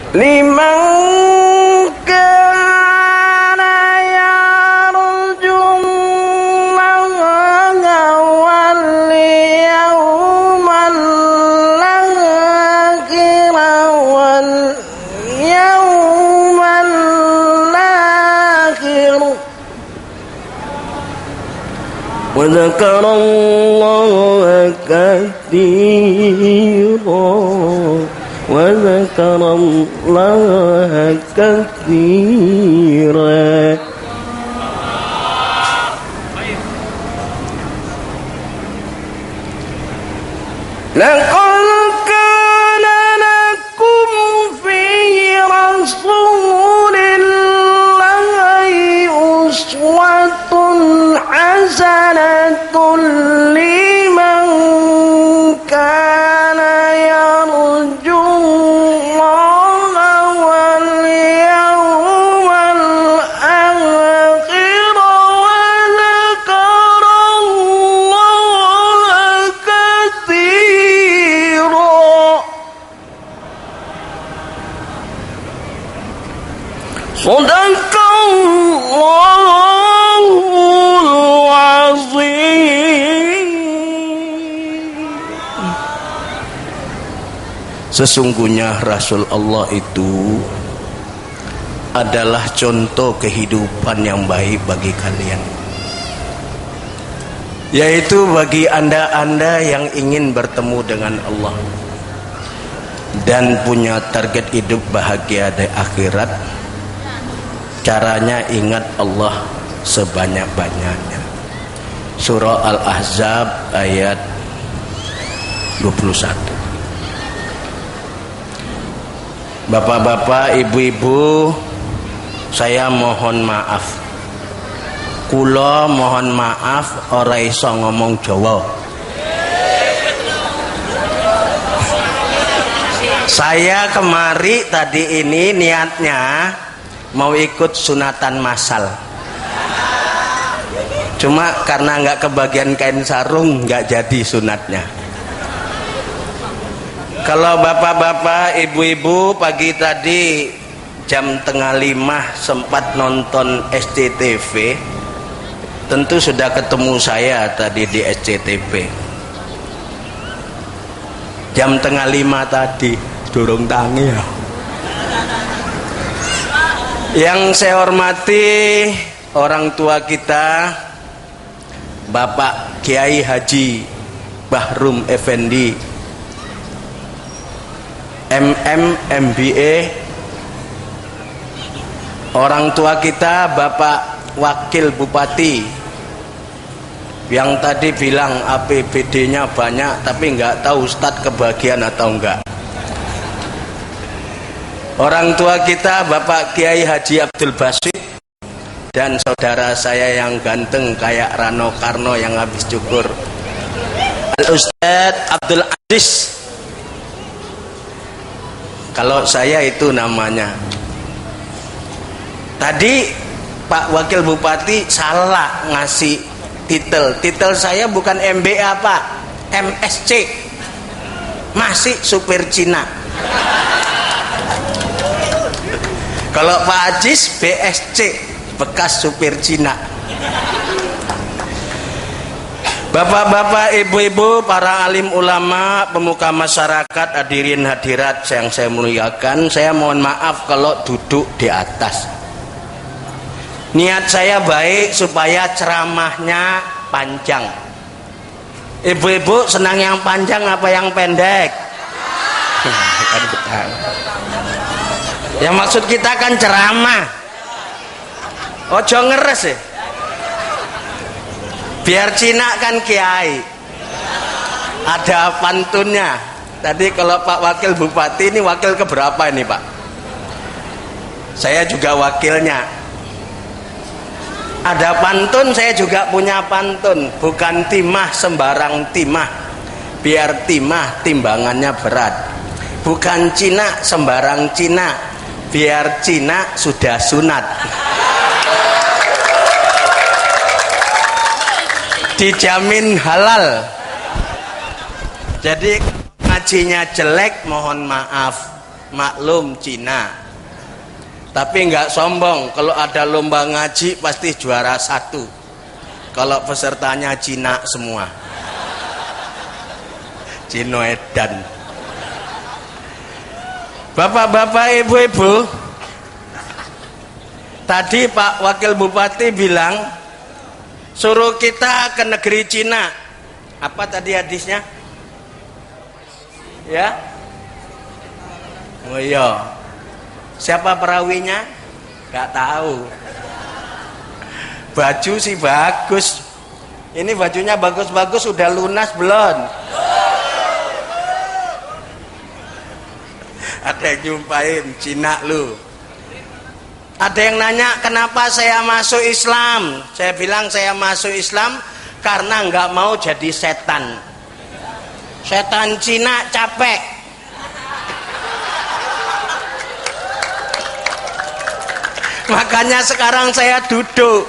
liman kana yarjullaha wal yawmal akhir wal yawmal akhir wa dzakarallaha katsiran وذكر الله كثيرا لقد كان لكم في رسول الله أسوة حسنة لمن كان يرجو Sadaqallahul azim. Sesungguhnya Rasul Allah itu adalah contoh kehidupan yang baik bagi kalian, yaitu bagi anda-anda yang ingin bertemu dengan Allah dan punya target hidup bahagia di akhirat. Caranya ingat Allah sebanyak-banyaknya. Surah Al-Ahzab ayat 21. Bapak-bapak, ibu-ibu, saya mohon maaf. Kula mohon maaf ora iso ngomong Jawa. Saya kemari tadi ini niatnya mau ikut sunatan massal, cuma karena nggak kebagian kain sarung nggak jadi sunatnya. Kalau bapak-bapak, ibu-ibu pagi tadi jam 4:30 sempat nonton SCTV, tentu sudah ketemu saya tadi di SCTV. Jam 4:30 tadi dorong tangi ya. Yang saya hormati orang tua kita, Bapak Kiai Haji Bahrum Effendi, MM, MBA. Orang tua kita Bapak Wakil Bupati yang tadi bilang APBD-nya banyak tapi nggak tahu Ustadz kebagian atau enggak. Orang tua kita Bapak Kiai Haji Abdul Basit dan saudara saya yang ganteng kayak Rano Karno yang habis cukur, Al-Ustadz Abdul Aziz. Kalau saya itu namanya. Tadi Pak Wakil Bupati salah ngasih titel. Titel saya bukan MBA Pak, MSC. Masih supir Cina. Kalau Pak Ajis BSC, bekas supir Cina. Bapak-bapak, ibu-ibu, para alim ulama, pemuka masyarakat, hadirin hadirat yang saya muliakan, saya mohon maaf kalau duduk di atas. Niat saya baik supaya ceramahnya panjang. Ibu-ibu senang yang panjang apa yang pendek? Yang maksud kita kan ceramah. Ojo ngeres ya. Biar Cina kan kiai. Ada pantunnya. Tadi kalau Pak Wakil Bupati ini wakil keberapa ini Pak? Saya juga wakilnya. Ada pantun, saya juga punya pantun. Bukan timah sembarang timah, biar timah timbangannya berat. Bukan Cina sembarang Cina, biar Cina sudah sunat. Dijamin halal. Jadi ngajinya jelek mohon maaf. maklum Cina. Tapi nggak sombong, kalau ada lomba ngaji pasti juara 1 kalau pesertanya Cina semua. Cino edan. Bapak-bapak, ibu-ibu, tadi Pak Wakil Bupati bilang suruh kita ke negeri Cina. Apa tadi hadisnya? Ya? Oh iya. Siapa perawinya? Gak tahu. Baju sih bagus. Ini bajunya bagus-bagus, udah lunas belum? Ada yang nyumpahin Cina lu. Ada yang nanya kenapa saya masuk Islam. Saya bilang saya masuk Islam karena nggak mau jadi setan. Setan Cina capek. Makanya sekarang saya duduk.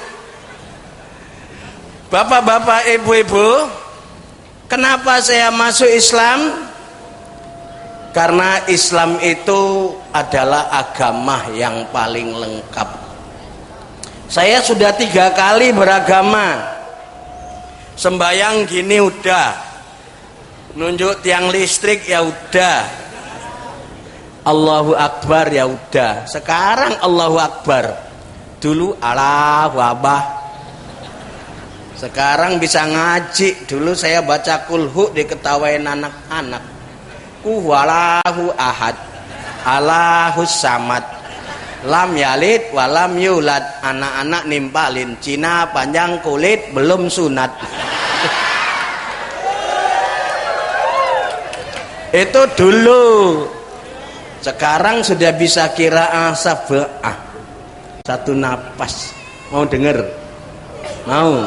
Bapak-bapak, ibu-ibu, kenapa saya masuk Islam? Karena Islam itu adalah agama yang paling lengkap. Saya sudah 3 kali beragama. Sembayang gini udah, nunjuk tiang listrik ya udah, Allahu Akbar ya udah. Sekarang Allahu Akbar. Dulu Allahu Akbar. Sekarang bisa ngaji. Dulu saya baca kulhu diketawain anak-anak. Huwalahu ahad, Allahus samad, lam yalid walam yulad. Anak-anak nimpalin Cina panjang kulit belum sunat. Itu dulu. Sekarang sudah bisa qiraah sab'ah. 1 napas. Mau denger? Mau?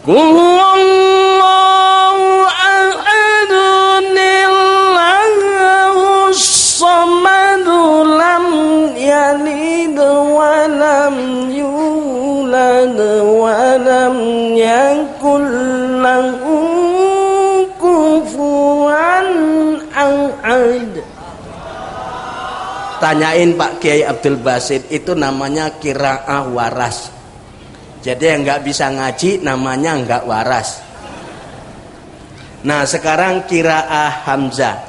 Qulhuwallahu ahadun Allahus samad lam yalid wa lam yulad wa lam yakul lahu kufuwan ahad. Tanyain Pak Kiai Abdul Basit, itu namanya qiraah waras. Jadi yang nggak bisa ngaji namanya nggak waras. Nah sekarang qiraah Hamzah.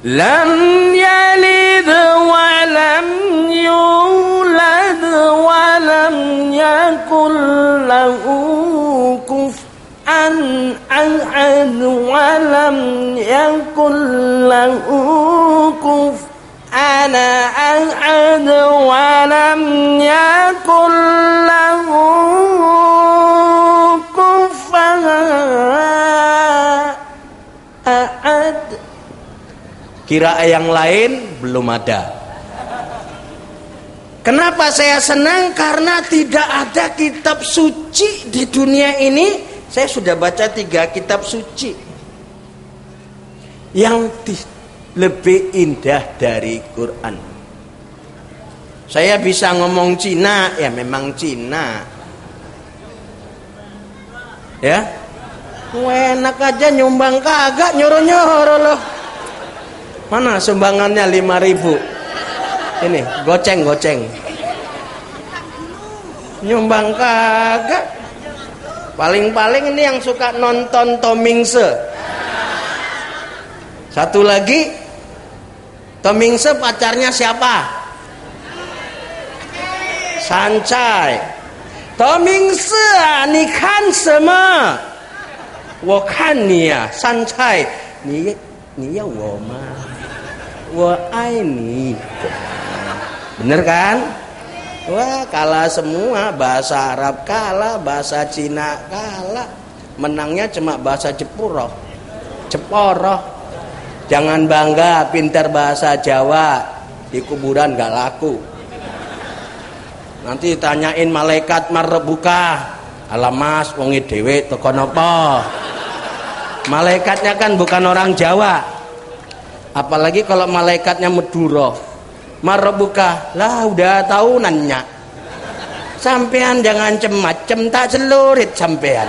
Lam yalid wa lam yulad wa lam yakul lahu kufuwan ahad wa lam yakul lahu kufuwan ahad wa lam yakul lahu kufuwan ahad. Qiraah yang lain belum ada. Kenapa saya senang? Karena tidak ada kitab suci di dunia ini. Saya sudah baca 3 kitab suci yang lebih indah dari Quran. Saya bisa ngomong Cina, ya memang Cina. Ya, enak aja nyumbang kagak nyuruh-nyuruh loh. Mana sumbangannya 5.000? Ini goceng. Nyumbang kagak. Paling-paling ini yang suka nonton Tomingse. Satu lagi, Tomingse pacarnya siapa? Sancai. Tomingse, ni kan sema? Wo kan ni ya, Sancai. Ni ya wo ma. Wo ai ni. Bener kan? Wah, kalah semua. Bahasa Arab kalah, bahasa Cina kalah. Menangnya cuma bahasa Jepuro. Jangan bangga pintar bahasa Jawa, di kuburan gak laku. Nanti tanyain malaikat marbuka, alamas wongi dhewe teko napa? Malaikatnya kan bukan orang Jawa. Apalagi kalau malaikatnya Madura. Marbuka, lah udah tahunannya. Sampean jangan cem-macem, tak celurit sampean.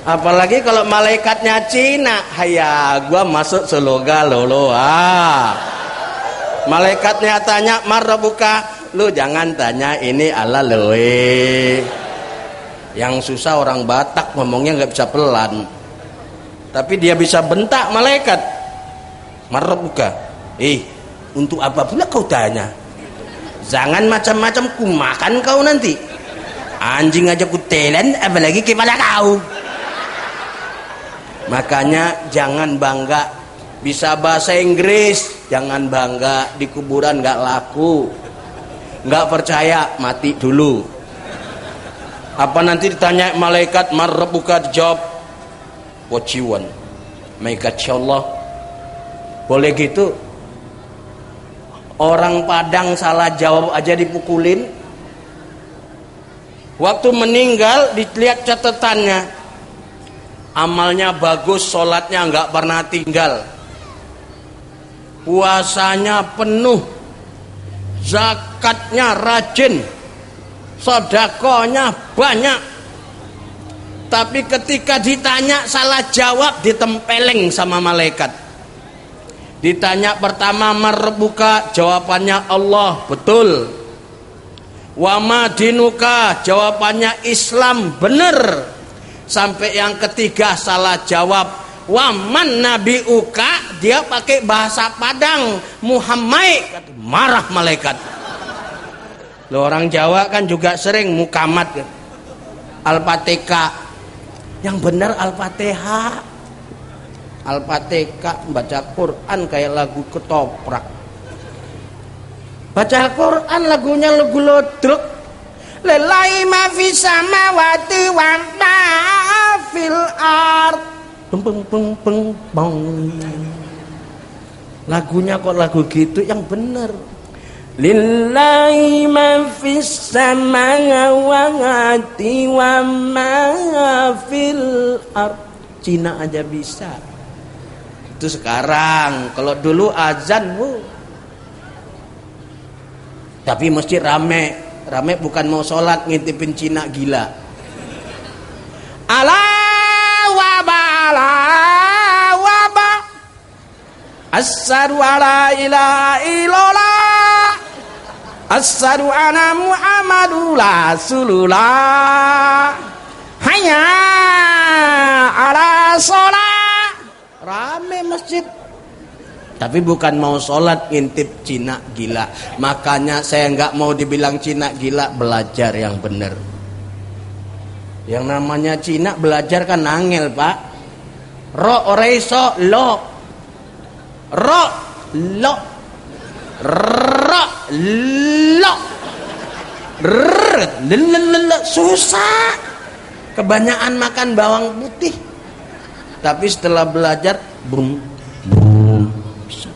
Apalagi kalau malaikatnya Cina, haya gua masuk surga lolo. Malaikatnya tanya marrabuka, lu jangan tanya ini ala loe. Yang susah orang Batak ngomongnya nggak bisa pelan, tapi dia bisa bentak malaikat. Marrabuka, untuk apa pula kau tanya? Jangan macam-macam, ku makan kau nanti. Anjing aja ku telan, apalagi kepada kau. Makanya jangan bangga bisa bahasa Inggris, jangan bangga di kuburan nggak laku. Nggak percaya, mati dulu. Apa nanti ditanya malaikat marrabuka, dijawab what you want, malaikat insyaallah. Boleh gitu? Orang Padang salah jawab aja dipukulin. Waktu meninggal dilihat catatannya, amalnya bagus, sholatnya nggak pernah tinggal, puasanya penuh, zakatnya rajin, sedekahnya banyak. Tapi ketika ditanya salah jawab, ditempeleng sama malaikat. Ditanya pertama marbuka, jawabannya Allah, betul. Wa ma dinuka, jawabannya Islam, bener. Sampai yang ketiga salah jawab, wa man nabiuka, dia pakai bahasa Padang, Muhammad, marah malaikat. Loh, orang Jawa kan juga sering mukamat, Al-Fatihah, yang benar Al-Fatihah. Al-Fatihah baca Quran kayak lagu ketoprak. Baca Al-Quran lagunya lagu lodruk. Lillahi ma fis samawati wa ma fil ard. Lagunya kok lagu gitu, yang bener. Lillahi ma fis samawati wa ma fil ard. Cina aja bisa. Itu sekarang, kalau dulu azan tapi mesti rame bukan mau sholat ngintipin Cina gila. Allah waba asyhadu alla ilaha illallah asyhadu anna muhammadur rasulullah hayya ala sholat. Rame masjid, tapi bukan mau sholat ngintip Cina gila. Makanya saya nggak mau dibilang Cina gila, belajar yang bener. Yang namanya Cina belajar kan angel pak. Ro oreso lo, ro lo, ro lo, susah. Kebanyakan makan bawang putih. Tapi setelah belajar, bisa.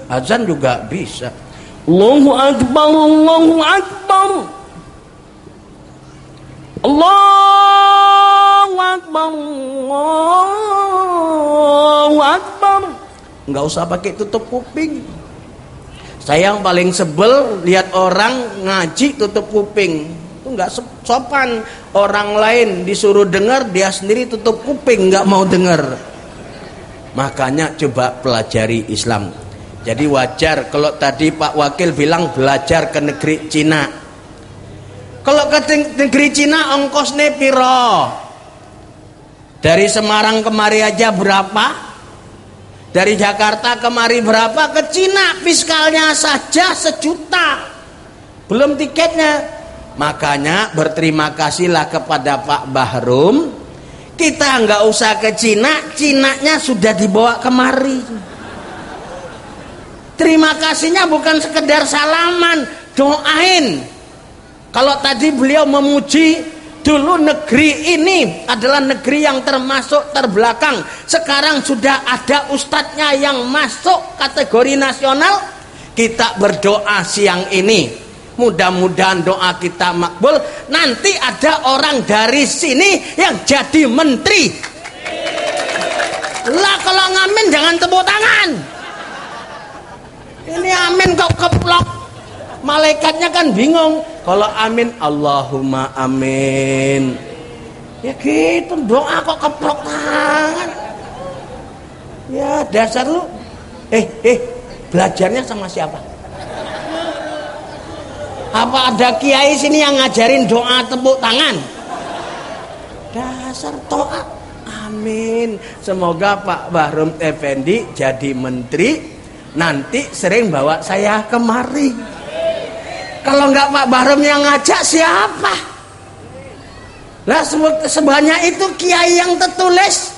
Azan juga bisa. Allahu Akbar, Allahu Akbar, Allahu Akbar, Allahu Akbar. Nggak usah pakai tutup kuping. Saya yang paling sebel lihat orang ngaji tutup kuping. Itu nggak sopan. Orang lain disuruh dengar, dia sendiri tutup kuping, nggak mau dengar. Makanya coba pelajari Islam. Jadi wajar kalau tadi Pak Wakil bilang belajar ke negeri Cina. Kalau ke negeri Cina ongkosnya piro? Dari Semarang kemari aja berapa? Dari Jakarta kemari berapa? Ke Cina fiskalnya saja 1 juta, belum tiketnya. Makanya berterima kasihlah kepada Pak Bahrum. Kita nggak usah ke Cina, Cinanya sudah dibawa kemari. Terima kasihnya bukan sekedar salaman, doain. Kalau tadi beliau memuji, dulu negeri ini adalah negeri yang termasuk terbelakang. Sekarang sudah ada ustadznya yang masuk kategori nasional. Kita berdoa siang ini, mudah-mudahan doa kita makbul. Nanti ada orang dari sini yang jadi menteri. Lah kalau ngamin jangan tepuk tangan. Ini amin kok keplok. Malaikatnya kan bingung. Kalau amin, Allahumma amin. Ya gitu, doa kok keplok tangan. Ya dasar lu. Belajarnya sama siapa? Apa ada kiai sini yang ngajarin doa tepuk tangan? Dasar doa. Amin. Semoga Pak Bahrom Effendi jadi menteri, nanti sering bawa saya kemari. Kalau enggak Pak Bahrom yang ngajak siapa? Lah sebanyak itu kiai yang tertulis,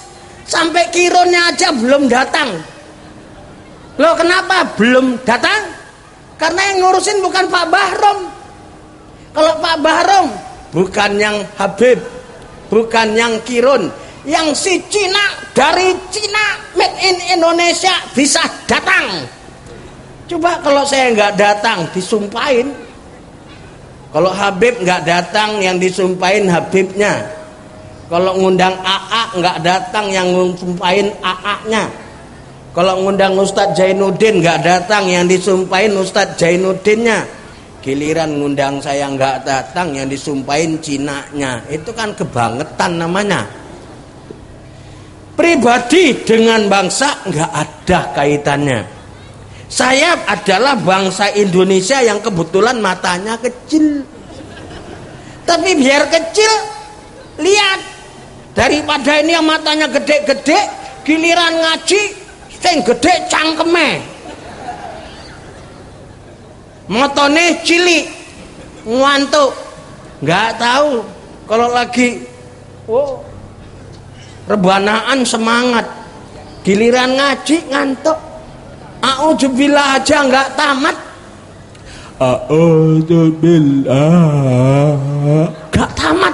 sampai kironnya aja belum datang. Loh kenapa belum datang? Karena yang ngurusin bukan Pak Bahrom. Kalau Pak Bahrom bukan yang Habib, bukan yang Kirun, yang si Cina dari Cina made in Indonesia bisa datang. Coba kalau saya nggak datang disumpahin. Kalau Habib nggak datang yang disumpahin Habibnya. Kalau ngundang AA nggak datang yang disumpahin AA-nya. Kalau ngundang Ustadz Jainuddin nggak datang yang disumpahin Ustadz Jainuddinnya. Giliran ngundang saya nggak datang yang disumpahin Cinanya. Itu kan kebangetan namanya. Pribadi dengan bangsa nggak ada kaitannya. Saya adalah bangsa Indonesia yang kebetulan matanya kecil. Tapi biar kecil, lihat, daripada ini yang matanya gede-gede, giliran ngaji sing gede cangkeme, motone cilik, ngantuk, nggak tahu kalau lagi rebanaan semangat, giliran ngaji ngantuk, a'udzubillah aja nggak tamat, a'udzubillah nggak tamat.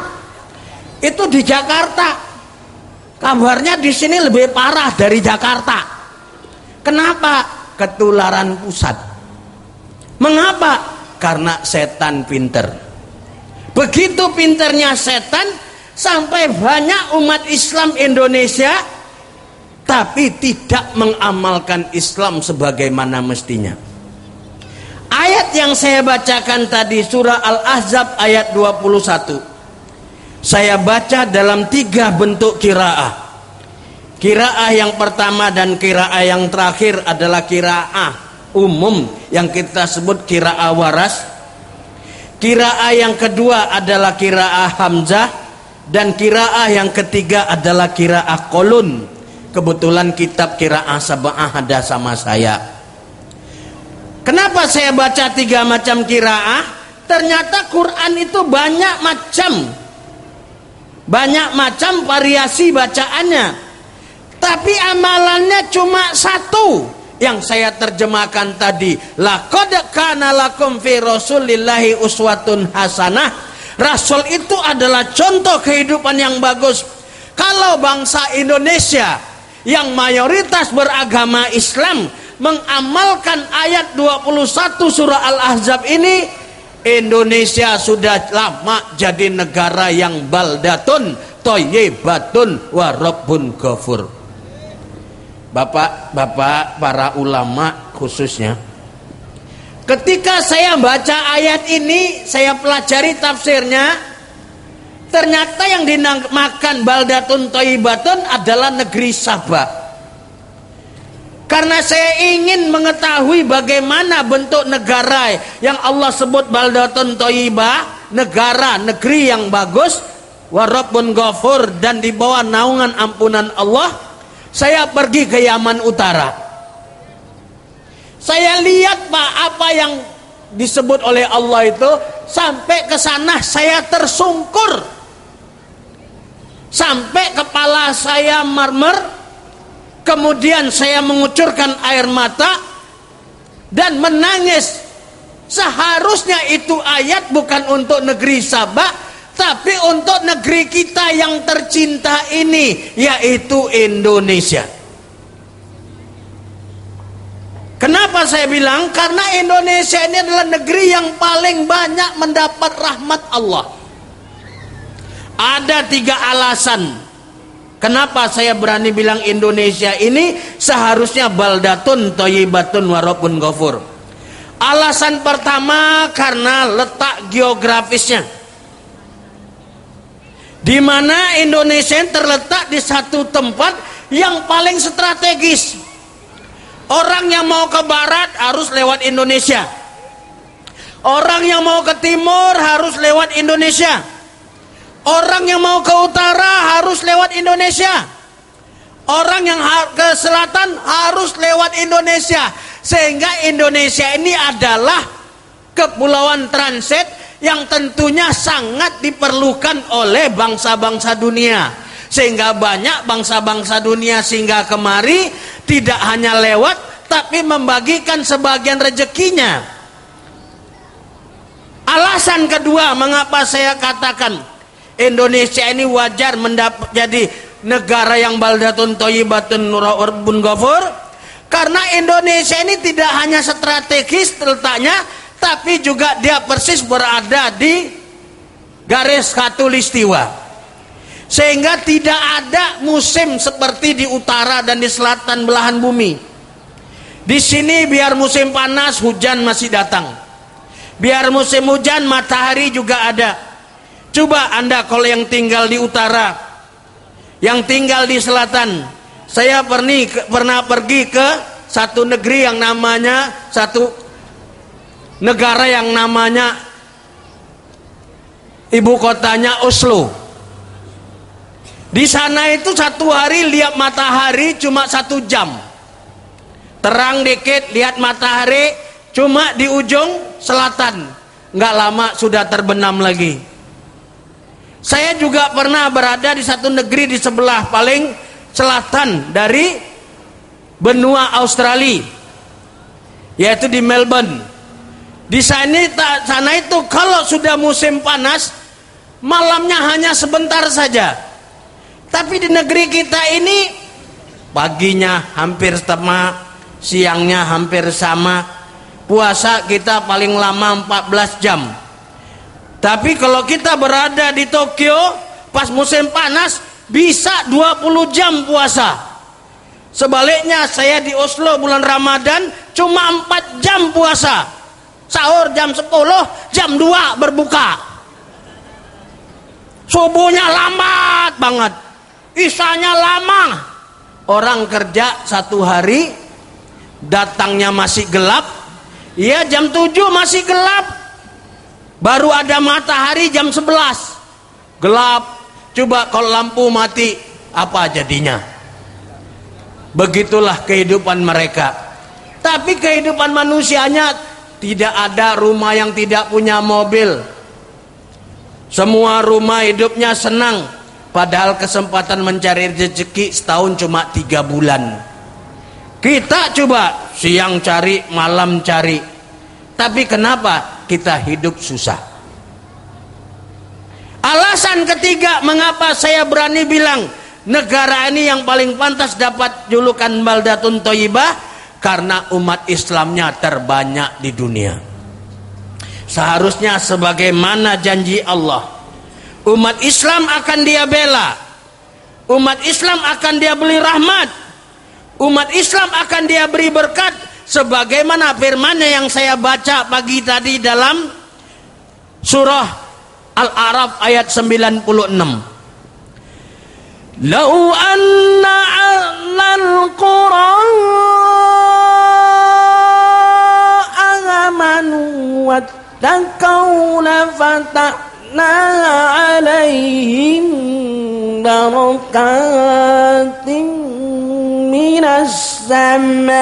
Itu di Jakarta, kabarnya di sini lebih parah dari Jakarta. Kenapa? Ketularan pusat. Mengapa? Karena setan pinter. Begitu pinternya setan, sampai banyak umat Islam Indonesia tapi tidak mengamalkan Islam sebagaimana mestinya. Ayat yang saya bacakan tadi, surah Al-Ahzab ayat 21, saya baca dalam 3 bentuk qiraah. Qiraah yang pertama dan qiraah yang terakhir adalah qiraah umum yang kita sebut qiraah waras. Qiraah yang kedua adalah qiraah hamzah, dan qiraah yang ketiga adalah qiraah qulun. Kebetulan kitab qiraah sab'ah ada sama saya. Kenapa saya baca 3 macam qiraah? Ternyata Quran itu banyak macam variasi bacaannya. Tapi amalannya cuma 1 yang saya terjemahkan tadi. Laqad kana lakum fi rasulillahi uswatun hasanah. Rasul itu adalah contoh kehidupan yang bagus. Kalau bangsa Indonesia yang mayoritas beragama Islam mengamalkan ayat 21 surah Al-Ahzab ini, Indonesia sudah lama jadi negara yang baldatun thayyibatun wa rabbun ghafur. Bapak-bapak, para ulama khususnya, ketika saya baca ayat ini, saya pelajari tafsirnya, ternyata yang dinamakan baldatun thayyibatun adalah negeri Sabah. Karena saya ingin mengetahui bagaimana bentuk negara yang Allah sebut baldatun thayyibah, negeri yang bagus, wa rabbun ghafur, dan di bawah naungan ampunan Allah. Saya pergi ke Yaman Utara. Saya lihat Pak, apa yang disebut oleh Allah itu, sampai ke sana saya tersungkur. Sampai kepala saya marmer, kemudian saya mengucurkan air mata dan menangis. Seharusnya itu ayat bukan untuk negeri Sabah, tapi untuk negeri kita yang tercinta ini, yaitu Indonesia. Kenapa saya bilang? Karena Indonesia ini adalah negeri yang paling banyak mendapat rahmat Allah. Ada 3 alasan kenapa saya berani bilang Indonesia ini seharusnya baldatun thayyibatun wa rabbun ghafur. Alasan pertama, karena letak geografisnya. di mana Indonesia terletak di satu tempat yang paling strategis. Orang yang mau ke barat harus lewat Indonesia, orang yang mau ke timur harus lewat Indonesia, orang yang mau ke utara harus lewat Indonesia, orang yang ke selatan harus lewat Indonesia. Sehingga Indonesia ini adalah kepulauan transit yang tentunya sangat diperlukan oleh bangsa-bangsa dunia. Sehingga banyak bangsa-bangsa dunia singgah kemari, tidak hanya lewat tapi membagikan sebagian rezekinya. Alasan kedua mengapa saya katakan Indonesia ini wajar jadi negara yang baldatun thayyibatun rabbun ghafur, karena Indonesia ini tidak hanya strategis letaknya, tapi juga dia persis berada di garis khatulistiwa. Sehingga tidak ada musim seperti di utara dan di selatan belahan bumi. Di sini biar musim panas hujan masih datang, biar musim hujan matahari juga ada. Coba Anda kalau yang tinggal di utara, yang tinggal di selatan. Saya pernah pergi ke satu negeri yang namanya, satu negara yang namanya ibu kotanya Oslo. Di sana itu satu hari lihat matahari cuma 1 jam. Terang dikit lihat matahari cuma di ujung selatan. Nggak lama sudah terbenam lagi. Saya juga pernah berada di satu negeri di sebelah paling selatan dari benua Australia, yaitu di Melbourne. Di sana itu kalau sudah musim panas, malamnya hanya sebentar saja. Tapi di negeri kita ini paginya hampir sama, siangnya hampir sama. Puasa kita paling lama 14 jam. Tapi kalau kita berada di Tokyo pas musim panas bisa 20 jam puasa. Sebaliknya saya di Oslo bulan Ramadan cuma 4 jam puasa. Sahur jam 10, jam 2 berbuka. Subuhnya lambat banget, isyanya lama. Orang kerja 1 hari datangnya masih gelap, ya jam 7 masih gelap. Baru ada matahari jam 11 gelap. Coba kalau lampu mati, apa jadinya? Begitulah kehidupan mereka. Tapi kehidupan manusianya tidak ada rumah yang tidak punya mobil. Semua rumah hidupnya senang. Padahal kesempatan mencari rezeki setahun cuma 3 bulan. Kita coba siang cari, malam cari. Tapi kenapa kita hidup susah? Alasan ketiga mengapa saya berani bilang negara ini yang paling pantas dapat julukan baldatun thayyibah, karena umat Islamnya terbanyak di dunia. Seharusnya sebagaimana janji Allah, umat Islam akan dia bela, umat Islam akan dia beri rahmat, umat Islam akan dia beri berkat, sebagaimana firman-Nya yang saya baca pagi tadi dalam surah Al-A'raf ayat 96. Lau anna ahlal qura amanu wattaqau la fatahna alaihim barakatin minas samai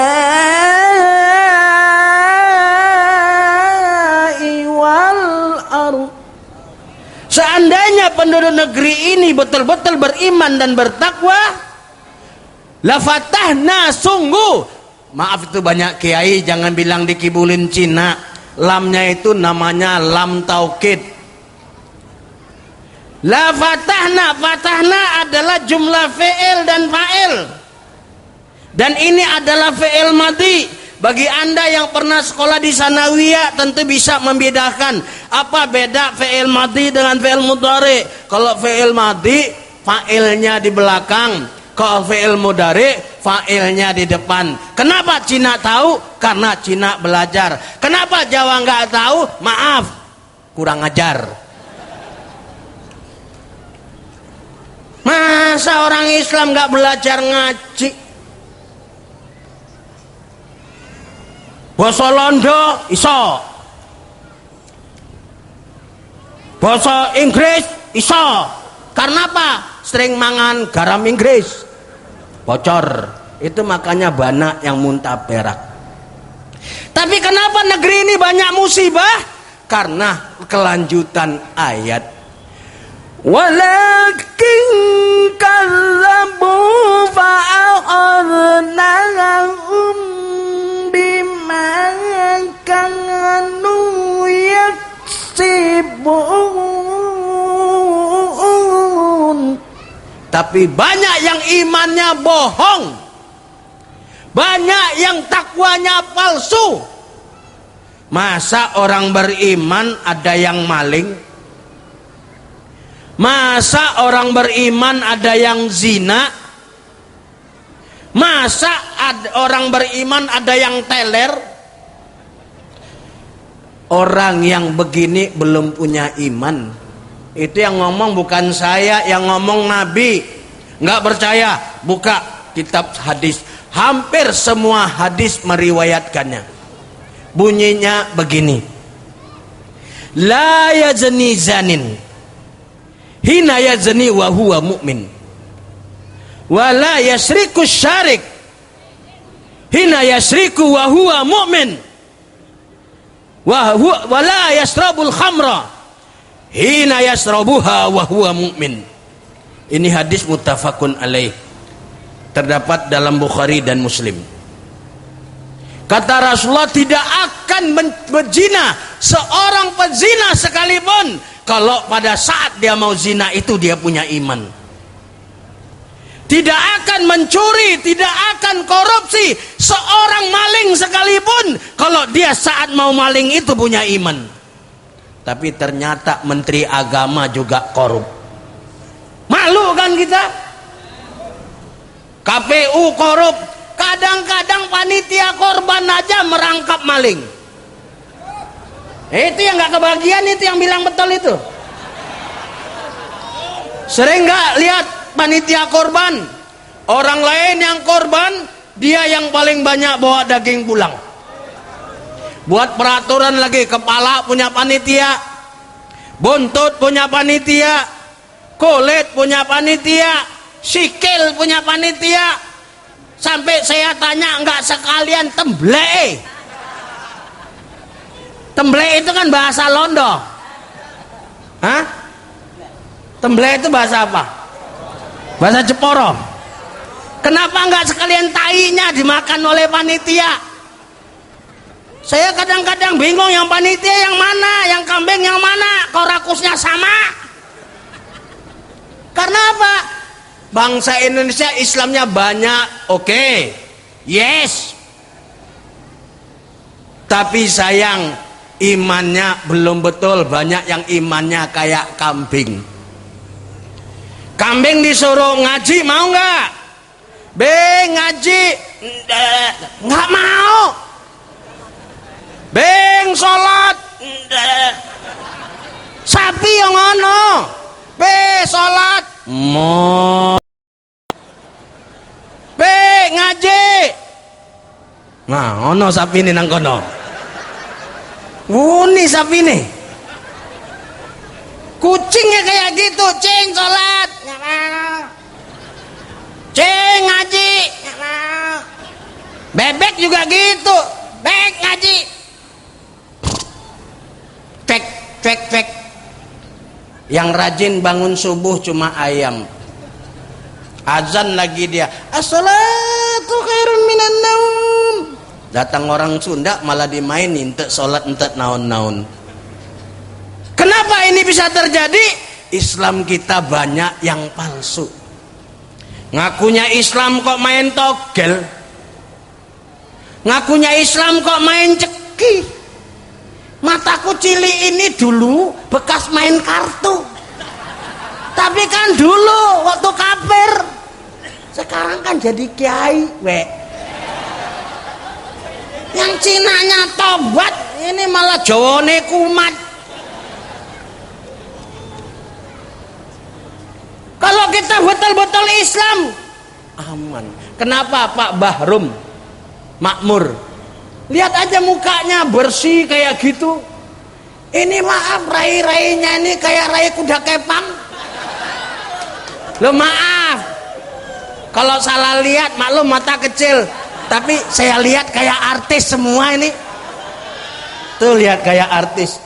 wal ardh. Seandainya penduduk negeri ini betul-betul beriman dan bertakwa, la fatahna, sungguh, maaf itu banyak kiai jangan bilang dikibulin Cina, lamnya itu namanya lam taukid. La fatahna, fatahna adalah jumlah fi'il dan fa'il, dan ini adalah fi'il madhi. Bagi Anda yang pernah sekolah di sanawiyah tentu bisa membedakan apa beda fi'il madhi dengan fi'il mudhari. Kalau fi'il madhi fa'ilnya di belakang, kalau fi'il mudhari fa'ilnya di depan. Kenapa Cina tahu? Karena Cina belajar. Kenapa Jawa nggak tahu? Maaf, kurang ajar. Masa orang Islam nggak belajar ngaji? Basa Londo iso, basa Inggris iso. Karena apa? Sering mangan garam Inggris, bocor. Itu makanya banyak yang muntah berak. Tapi kenapa negeri ini banyak musibah? Karena kelanjutan ayat. Walakin kazzabu fa'akhadnahum bima kanu yaksibun. Tapi banyak yang imannya bohong, banyak yang takwanya palsu. Masa orang beriman ada yang maling? Masa orang beriman ada yang zina? Masa orang beriman ada yang teler? Orang yang begini belum punya iman. Itu yang ngomong bukan saya, yang ngomong Nabi. Nggak percaya? Buka kitab hadis. Hampir semua hadis meriwayatkannya. Bunyinya begini. La yazni zanin hina yazni wa huwa mu'min. Wa la yasriku syarik hina yasriku wa huwa mu'min. Wa la yasrabul khamra hina yasrabuha wa huwa mu'min. Ini hadis muttafaqun alaih, terdapat dalam Bukhari dan Muslim. Kata Rasulullah, tidak akan berzina seorang pezina sekalipun kalau pada saat dia mau zina itu dia punya iman. Tidak akan mencuri, tidak akan korupsi seorang maling sekalipun kalau dia saat mau maling itu punya iman. Tapi ternyata Menteri Agama juga korup. Malu kan kita? KPU korup. Kadang-kadang panitia korban aja merangkap maling. Itu yang nggak kebagian, itu yang bilang betul itu. Sering nggak lihat panitia korban? Orang lain yang korban, dia yang paling banyak bawa daging pulang. Buat peraturan lagi, kepala punya panitia, buntut punya panitia, kulit punya panitia, sikil punya panitia. Sampai saya tanya, enggak sekalian temble? Temble itu kan bahasa Londo. Hah? Temble itu bahasa apa? Bahasa Jeporo. Kenapa enggak sekalian tainya dimakan oleh panitia? Saya kadang-kadang bingung, yang panitia yang mana, yang kambing yang mana, kok rakusnya sama? Karena apa? Bangsa Indonesia Islamnya banyak, oke, yes. Tapi sayang, imannya belum betul. Banyak yang imannya kayak kambing. Kambing disuruh ngaji, mau nggak? Ngaji, nggak mau. Sholat, sapi yang ngono. Sholat, mau. Ngaji. Nah, ono sapi ini nang kono. Wuni sapi ini. Kucingnya kayak gitu, cing sholat, nggak mau. Cing ngaji, nggak mau. Bebek juga gitu, bek ngaji. Cek. Yang rajin bangun subuh cuma ayam. Azan lagi dia, as-salatu khairun minan naum. Datang orang Sunda malah dimainin, ente sholat ente naon-naun. Kenapa ini bisa terjadi? Islam kita banyak yang palsu. Ngakunya Islam kok main togel, ngakunya Islam kok main ceki. Mataku cili ini dulu bekas main kartu, tapi kan dulu waktu kafir. Sekarang kan jadi kiai, yang Cinanya tobat, ini malah Jawane kumat. Kalau Kalau kita betul-betul Islam, aman. Kenapa Pak Bahrum makmur? Lihat aja mukanya bersih kayak gitu. Ini maaf, rai-rainya ini kayak rai kuda kepang. Loh maaf, kalau salah lihat maklum mata kecil, tapi saya lihat kayak artis semua ini. Tuh lihat kayak artis.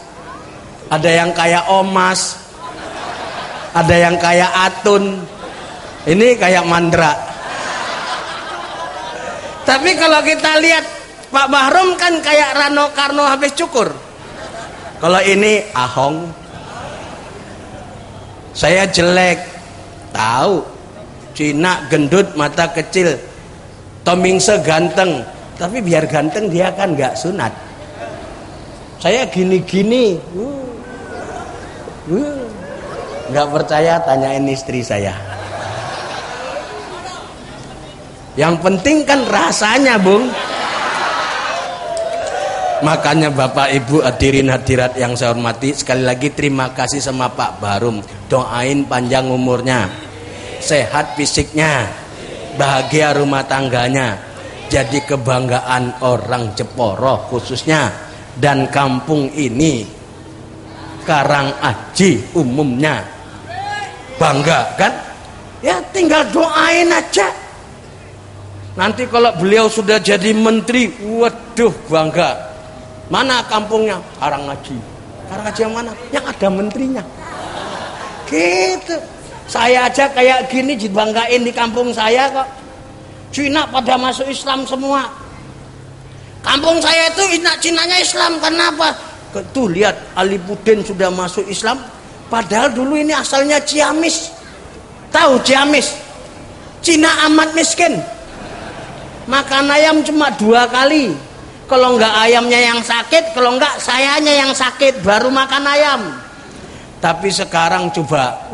Ada yang kayak Omas, ada yang kayak Atun, ini kayak Mandra. Tapi kalau kita lihat Pak Bahrum kan kayak Rano Karno habis cukur. Kalau ini Ahong. Saya jelek, tahu. Cina gendut, mata kecil. Tomingse ganteng, tapi biar ganteng dia kan nggak sunat. Saya gini-gini. Nggak percaya, tanyain istri saya. Yang penting kan rasanya, Bung. Makanya Bapak Ibu hadirin hadirat yang saya hormati, sekali lagi terima kasih sama Pak Bahrum. Doain panjang umurnya, sehat fisiknya, bahagia rumah tangganya, jadi kebanggaan orang Jeporo khususnya, dan kampung ini, Karang Aji umumnya. Bangga kan? Ya tinggal doain aja. Nanti kalau beliau sudah jadi menteri, waduh bangga. Mana kampungnya? Karangaji. Karangaji yang mana? Yang ada menterinya. Gitu. Saya aja kayak gini dibanggain di kampung saya kok. Cina pada masuk Islam semua. Kampung saya itu Cinanya Islam. Kenapa? Tuh lihat Alipudin sudah masuk Islam. Padahal dulu ini asalnya Ciamis. Tahu Ciamis? Cina amat miskin. Makan ayam cuma 2 kali. Kalau enggak ayamnya yang sakit, kalau enggak sayanya yang sakit baru makan ayam. Tapi sekarang coba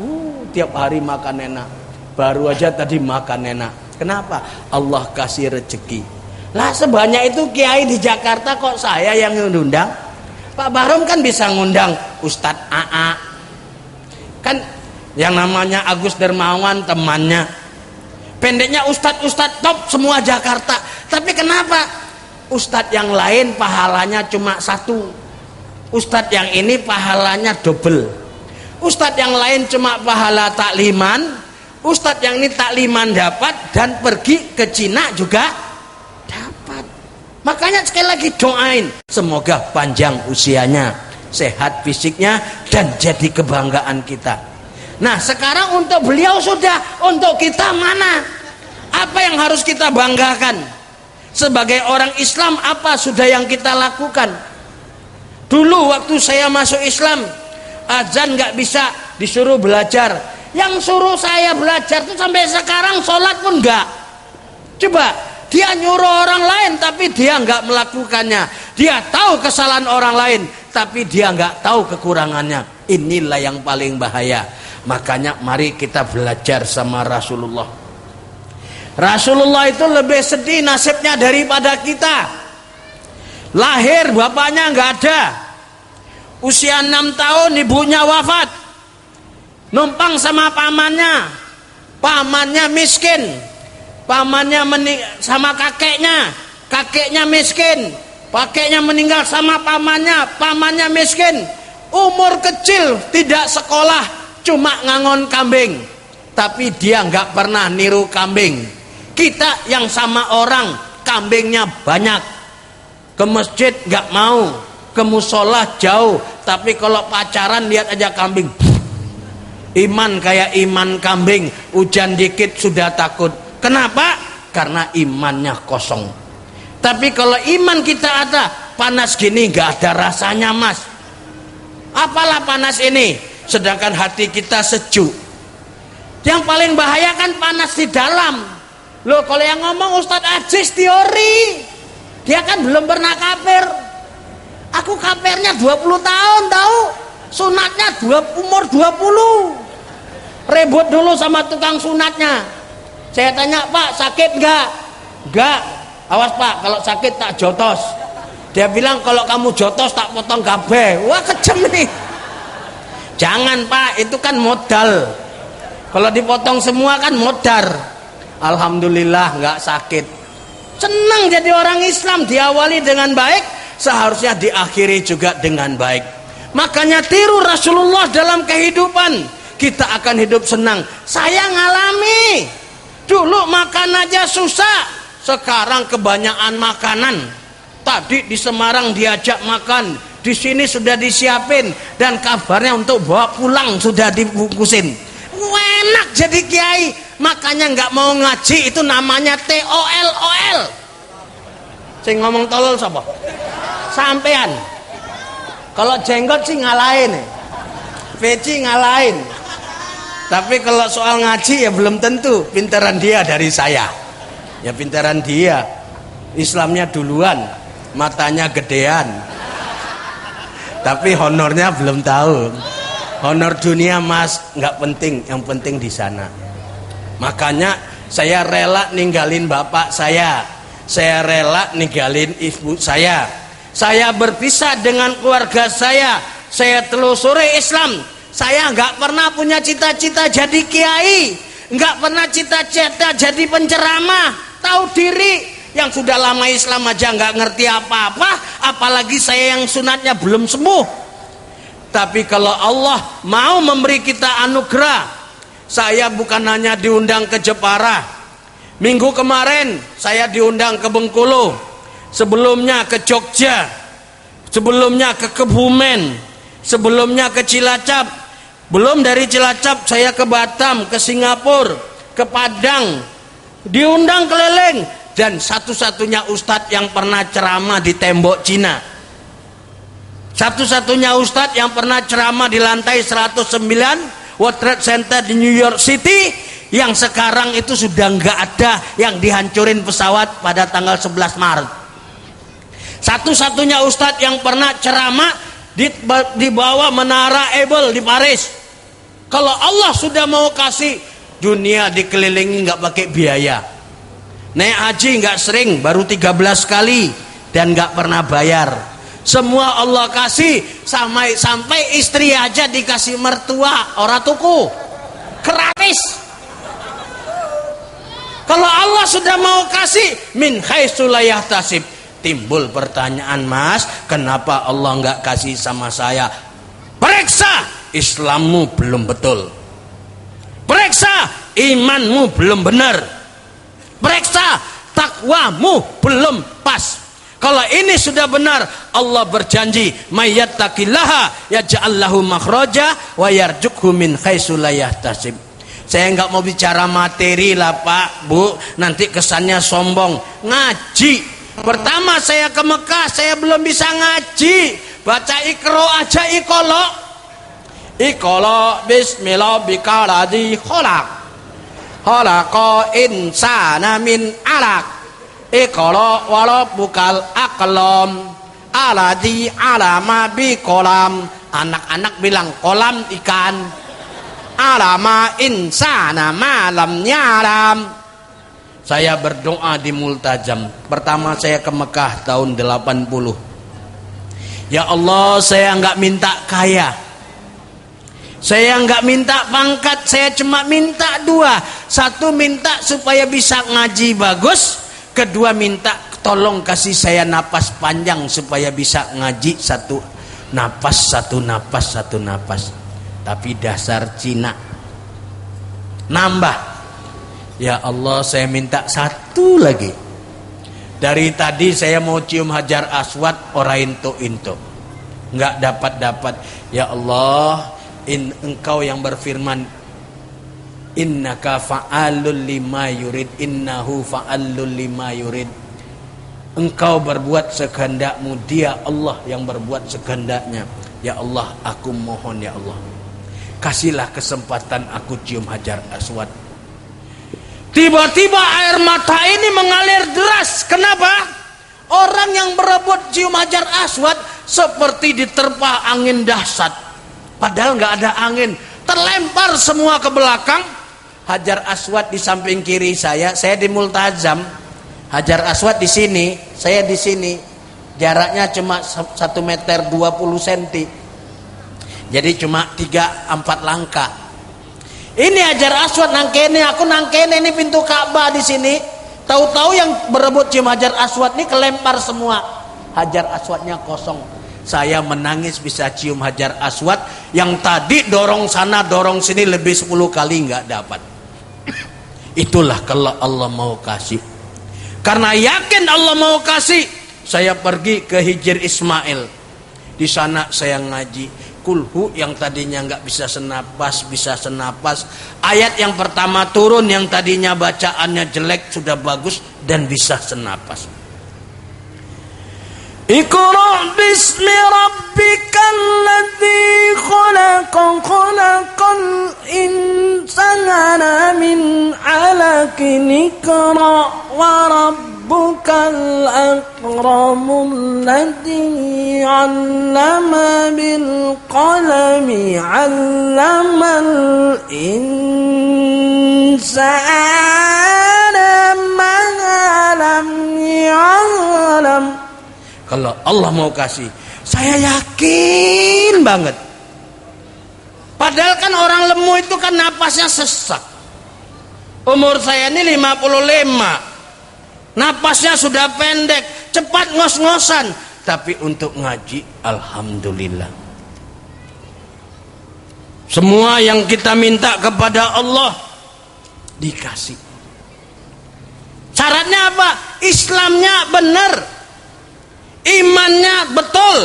tiap hari makan enak. Baru aja tadi makan enak. Kenapa? Allah kasih rezeki. Lah sebanyak itu kiai di Jakarta kok saya yang ngundang? Pak Bahrum kan bisa ngundang Ustadz AA. Kan yang namanya Agus Dermawan temannya. Pendeknya Ustadz top semua Jakarta. Tapi kenapa? Ustadz yang lain pahalanya cuma 1. Ustadz yang ini pahalanya double. Ustadz yang lain cuma pahala takliman. Ustadz yang ini takliman dapat dan pergi ke Cina juga dapat. Makanya sekali lagi doain, semoga panjang usianya, sehat fisiknya, dan jadi kebanggaan kita. Nah sekarang untuk beliau sudah, untuk kita mana? Apa yang harus kita banggakan? Sebagai orang Islam apa sudah yang kita lakukan? Dulu waktu saya masuk Islam, azan nggak bisa, disuruh belajar. Yang suruh saya belajar tuh sampai sekarang sholat pun nggak. Coba, dia nyuruh orang lain tapi dia nggak melakukannya. Dia tahu kesalahan orang lain tapi dia nggak tahu kekurangannya. Inilah yang paling bahaya. Makanya mari kita belajar sama Rasulullah. Rasulullah itu lebih sedih nasibnya daripada kita. Lahir bapaknya nggak ada, usia 6 tahun ibunya wafat, numpang sama pamannya. Pamannya miskin, pamannya sama kakeknya miskin, kakeknya meninggal sama pamannya miskin. Umur kecil tidak sekolah, cuma ngangon kambing, tapi dia nggak pernah niru kambing. Kita yang sama orang kambingnya banyak, ke masjid nggak mau, ke musola jauh, tapi kalau pacaran lihat aja kambing. Iman kayak iman kambing, hujan dikit sudah takut. Kenapa? Karena imannya kosong. Tapi kalau iman kita ada, panas gini nggak ada rasanya mas. Apalah panas ini, sedangkan hati kita sejuk. Yang paling bahaya kan panas di dalam. Loh kalau yang ngomong Ustadz Ajis teori, dia kan belum pernah kafir. Aku kafirnya 20 tahun tahu, sunatnya umur 20. Rebut dulu sama tukang sunatnya. Saya tanya, Pak sakit enggak? Enggak. Awas Pak, kalau sakit tak jotos. Dia bilang kalau kamu jotos tak potong kabeh. Wah kejam nih. Jangan Pak, itu kan modal. Kalau dipotong semua kan modar. Alhamdulillah nggak sakit. Senang jadi orang Islam, diawali dengan baik, seharusnya diakhiri juga dengan baik. Makanya tiru Rasulullah dalam kehidupan, kita akan hidup senang. Saya ngalami, dulu makan aja susah, sekarang kebanyakan makanan. Tadi di Semarang diajak makan, di sini sudah disiapin, dan kabarnya untuk bawa pulang sudah dibungkusin. Enak jadi kiai, makanya nggak mau ngaji, itu namanya TOL. Sing ngomong tolol siapa? Sampean. Kalau jenggot sih ngalahin, peci ngalahin. Tapi kalau soal ngaji ya belum tentu. Pintaran dia dari saya. Ya pintaran dia. Islamnya duluan, matanya gedean. Tapi honornya belum tahu. Honor dunia mas nggak penting, yang penting di sana. Makanya saya rela ninggalin bapak saya rela ninggalin ibu saya berpisah dengan keluarga saya telusuri Islam. Saya nggak pernah punya cita-cita jadi kiai, nggak pernah cita-cita jadi penceramah. Tahu diri, yang sudah lama Islam aja nggak ngerti apa-apa, apalagi saya yang sunatnya belum sembuh. Tapi kalau Allah mau memberi kita anugerah, saya bukan hanya diundang ke Jepara. Minggu kemarin saya diundang ke Bengkulu, sebelumnya ke Jogja, sebelumnya ke Kebumen, sebelumnya ke Cilacap. Belum dari Cilacap saya ke Batam, ke Singapura, ke Padang, diundang keliling. Dan satu-satunya ustadz yang pernah ceramah di tembok Cina, satu-satunya ustadz yang pernah ceramah di lantai 109 World Trade Center di New York City, yang sekarang itu sudah nggak ada, yang dihancurin pesawat pada tanggal 11 Maret. Satu-satunya ustadz yang pernah ceramah di bawah menara Eiffel di Paris. Kalau Allah sudah mau kasih, dunia dikelilingi nggak pakai biaya. Naik haji nggak sering, baru 13 kali dan nggak pernah bayar. Semua Allah kasih, sampai istri aja dikasih mertua, ora tuku, gratis. Kalau Allah sudah mau kasih, min haitsu la yahtasib. Timbul pertanyaan, mas, kenapa Allah nggak kasih sama saya? Periksa, Islammu belum betul. Periksa, imanmu belum benar. Periksa, takwamu belum pas. Kalau ini sudah benar, Allah berjanji, mayyattaqillaha yaj'al lahu makhraja wa yarzuqhu min haitsu la yahtasib. Saya nggak mau bicara materi lah Pak, Bu, nanti kesannya sombong. Ngaji. Pertama saya ke Mekah, saya belum bisa ngaji. Baca Iqra aja Iqra. Iqra bismillah biqaladhi khalaq. Khalaqa insana min 'alaq. Iqra wa rabbukal aqlam alladzi 'alama biqalam. Anak-anak bilang kolam ikan. Alama insana ma lam ya'lam. Saya berdoa di Multajam. Pertama saya ke Mekah tahun 80. Ya Allah, saya enggak minta kaya. Saya enggak minta pangkat, saya cuma minta dua. Satu, minta supaya bisa ngaji bagus. Kedua, minta tolong kasih saya napas panjang supaya bisa ngaji satu napas. Tapi dasar Cina nambah. Ya Allah, saya minta satu lagi. Dari tadi saya mau cium Hajar Aswad, ora into nggak dapat. Ya Allah, Engkau yang berfirman, innaka fa'alul lima yurid, innahu fa'alul lima yurid. Engkau berbuat sekehendakmu, dia Allah yang berbuat sekehendaknya. Ya Allah, aku mohon ya Allah, kasihlah kesempatan aku cium Hajar Aswad. Tiba-tiba air mata ini mengalir deras. Kenapa? Orang yang berebut cium Hajar Aswad seperti diterpa angin dahsyat. Padahal nggak ada angin, terlempar semua ke belakang. Hajar Aswad di samping kiri saya di Multazam. Hajar Aswad di sini, saya di sini. Jaraknya cuma 1 meter 20 cm. Jadi cuma 3-4 langkah. Ini Hajar Aswad nangkene, aku nangkene ini pintu Ka'bah di sini. Tahu-tahu yang berebut cium Hajar Aswad ini kelempar semua. Hajar Aswadnya kosong. Saya menangis bisa cium Hajar Aswad yang tadi dorong sana dorong sini lebih 10 kali nggak dapat. Itulah kalau Allah mau kasih. Karena yakin Allah mau kasih, saya pergi ke Hijr Ismail. Di sana saya ngaji. Kulhu yang tadinya nggak bisa senapas, bisa senapas. Ayat yang pertama turun yang tadinya bacaannya jelek sudah bagus dan bisa senapas. Iqra bismi rabbikal ladzi khalaqal insana min 'alaqin iqra wa rabbukal akramul ladzi 'allama bil qalami 'allamal insana ma lam ya'lam. Kalau Allah mau kasih, saya yakin banget. Padahal kan orang lemu itu kan napasnya sesak. Umur saya ini 55. Napasnya sudah pendek, cepat ngos-ngosan. Tapi untuk ngaji, alhamdulillah. Semua yang kita minta kepada Allah dikasih. Syaratnya apa? Islamnya benar, imannya betul,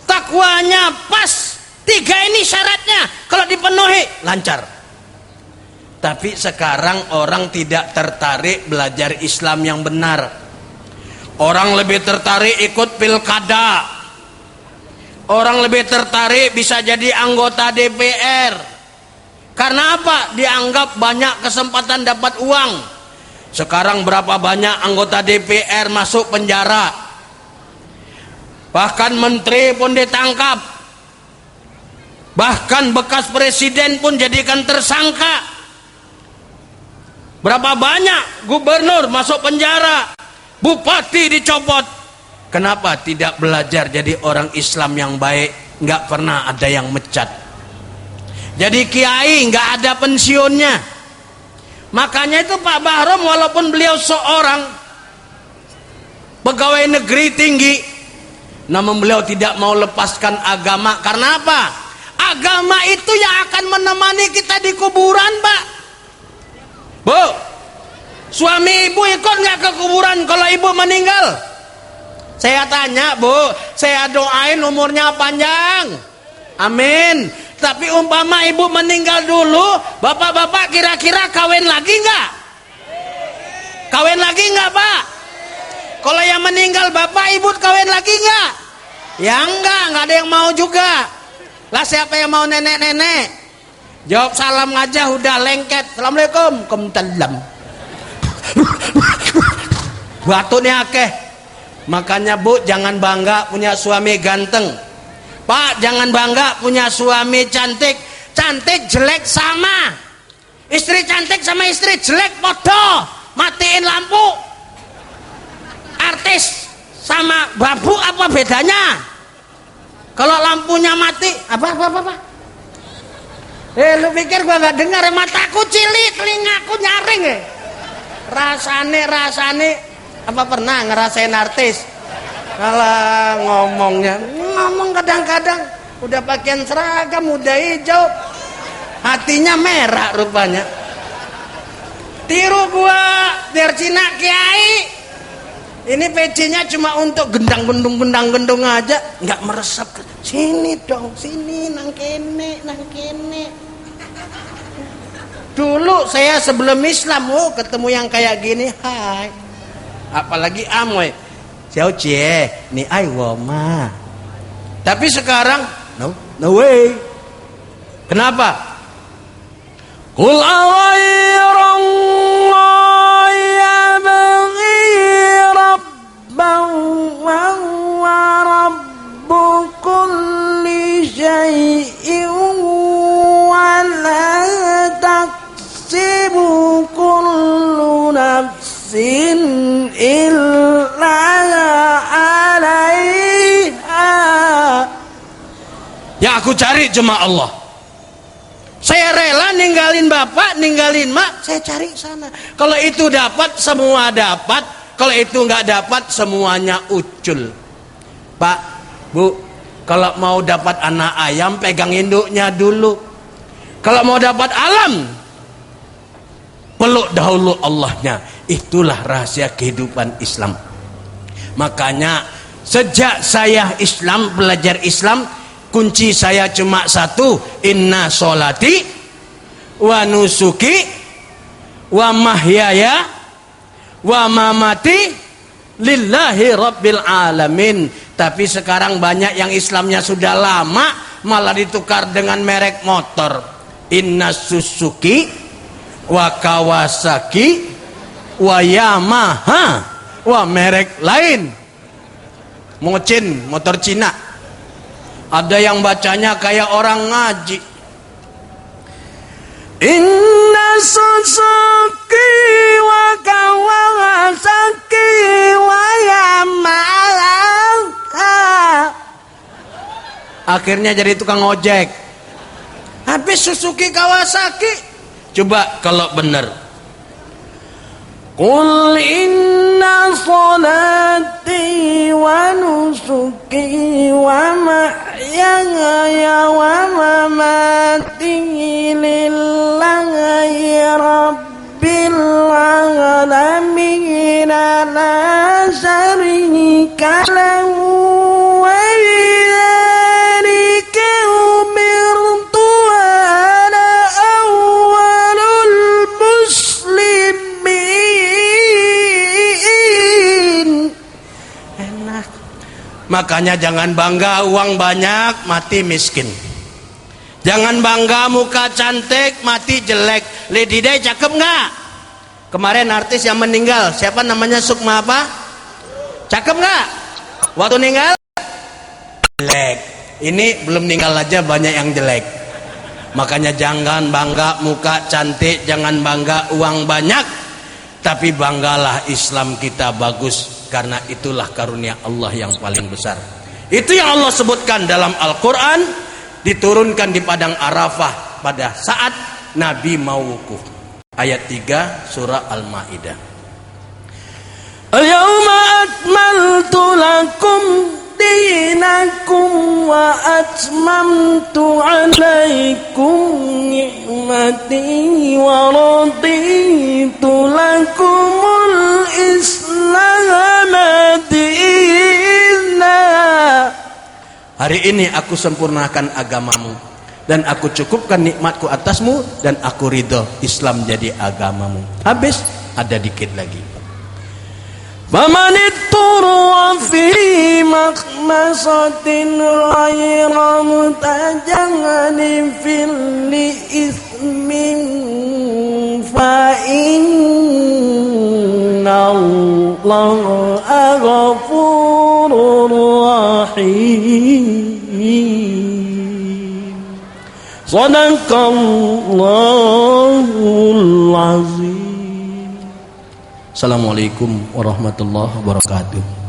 takwanya pas. 3 ini syaratnya, kalau dipenuhi lancar. Tapi sekarang orang tidak tertarik belajar Islam yang benar. Orang lebih tertarik ikut pilkada. Orang lebih tertarik bisa jadi anggota DPR. Karena apa? Dianggap banyak kesempatan dapat uang. Sekarang berapa banyak anggota DPR masuk penjara. Bahkan menteri pun ditangkap. Bahkan bekas presiden pun jadikan tersangka. Berapa banyak gubernur masuk penjara, bupati dicopot. Kenapa tidak belajar jadi orang Islam yang baik? Nggak pernah ada yang mecat. Jadi kiai nggak ada pensiunnya. Makanya itu Pak Bahrom walaupun beliau seorang pegawai negeri tinggi, namun beliau tidak mau lepaskan agama. Karena apa? Agama itu yang akan menemani kita di kuburan, Pak. Bu, suami ibu ikut nggak ke kuburan kalau ibu meninggal? Saya tanya, Bu, saya doain umurnya panjang, amin. Tapi umpama ibu meninggal dulu, bapak-bapak kira-kira kawin lagi nggak? Kawin lagi nggak, Pak? Kalau yang meninggal bapak, ibu kawin lagi nggak? Ya nggak ada yang mau juga. Lah siapa yang mau nenek-nenek? Jawab salam aja udah lengket. Assalamualaikum. Kumtalam. Batuknya akeh. Makanya Bu jangan bangga punya suami ganteng. Pak jangan bangga punya suami cantik. Cantik jelek sama. Istri cantik sama istri jelek podo. Matiin lampu. Artis sama babu apa bedanya? Kalau lampunya mati, apa? Lu pikir gua nggak dengar? Mataku cilik, telingaku nyaring ya. Rasane, apa pernah ngerasain artis? Kalau ngomong kadang-kadang udah pakaian seragam, udah hijau, hatinya merah rupanya. Tiru gua biar Cina kiai. Ini PC-nya cuma untuk gendang-gendung aja, nggak meresap. Sini dong, sini nang kene. Dulu saya sebelum Islam, ketemu yang kayak gini, hai. Apalagi amoy, xiao jie, ni ai wo ma. Tapi sekarang, no way. Kenapa? Qul aghayrallahi yabghi rabban wa rabbu kulli syai'in wa la taksibu kullu nafsin illa 'alaiha. Yang aku cari cuma Allah. Saya rela ninggalin bapak, ninggalin mak, saya cari sana. Kalau itu dapat, semua dapat. Kalau itu nggak dapat, semuanya ucul. Pak, Bu, kalau mau dapat anak ayam, pegang induknya dulu. Kalau mau dapat alam, peluk dahulu Allahnya. Itulah rahasia kehidupan Islam. Makanya sejak saya Islam, belajar Islam, kunci saya cuma satu: inna sholati wa nusuki wa mahyaya wa mamati lillahi rabbil alamin. Tapi sekarang banyak yang Islamnya sudah lama malah ditukar dengan merek motor. Inna Suzuki wa Kawasaki wa Yamaha, wah merek lain. Mocin, motor Cina. Ada yang bacanya kayak orang ngaji. Inna Suzuki wa Kawasaki wa Yamaha. Akhirnya jadi tukang ojek. Habis Suzuki Kawasaki. Coba kalau benar. Qul inna salati wa nusuki wa mahyaya wa mamati lillahi rabbil alamin la syarika lahu wa bidzalika umirtu ana awwalul muslimin. Enak. Makanya jangan bangga uang banyak mati miskin. Jangan bangga muka cantik mati jelek. Lady Day cakep nggak? Kemarin artis yang meninggal siapa namanya, Sukma apa? Cakep nggak? Waktu meninggal jelek. Ini belum meninggal aja banyak yang jelek. Makanya jangan bangga muka cantik, jangan bangga uang banyak, tapi banggalah Islam kita bagus, karena itulah karunia Allah yang paling besar. Itu yang Allah sebutkan dalam Al-Quran, diturunkan di padang Arafah pada saat Nabi mau wukuf. Ayat 3 surah Al-Maidah. Al-yawma akmaltu lakum dinakum wa atmamtu alaikum ni'mati wa raditu lakumul islam dinan. Hari ini aku sempurnakan agamamu dan aku cukupkan nikmatku atasmu dan aku ridho Islam jadi agamamu. Habis ada dikit lagi. Famanitturra fi makhmasatin ghayra mutajannin fil ismin fa innallaha ghafurur rahim. Sadaqallahul azim. Assalamualaikum warahmatullahi wabarakatuh.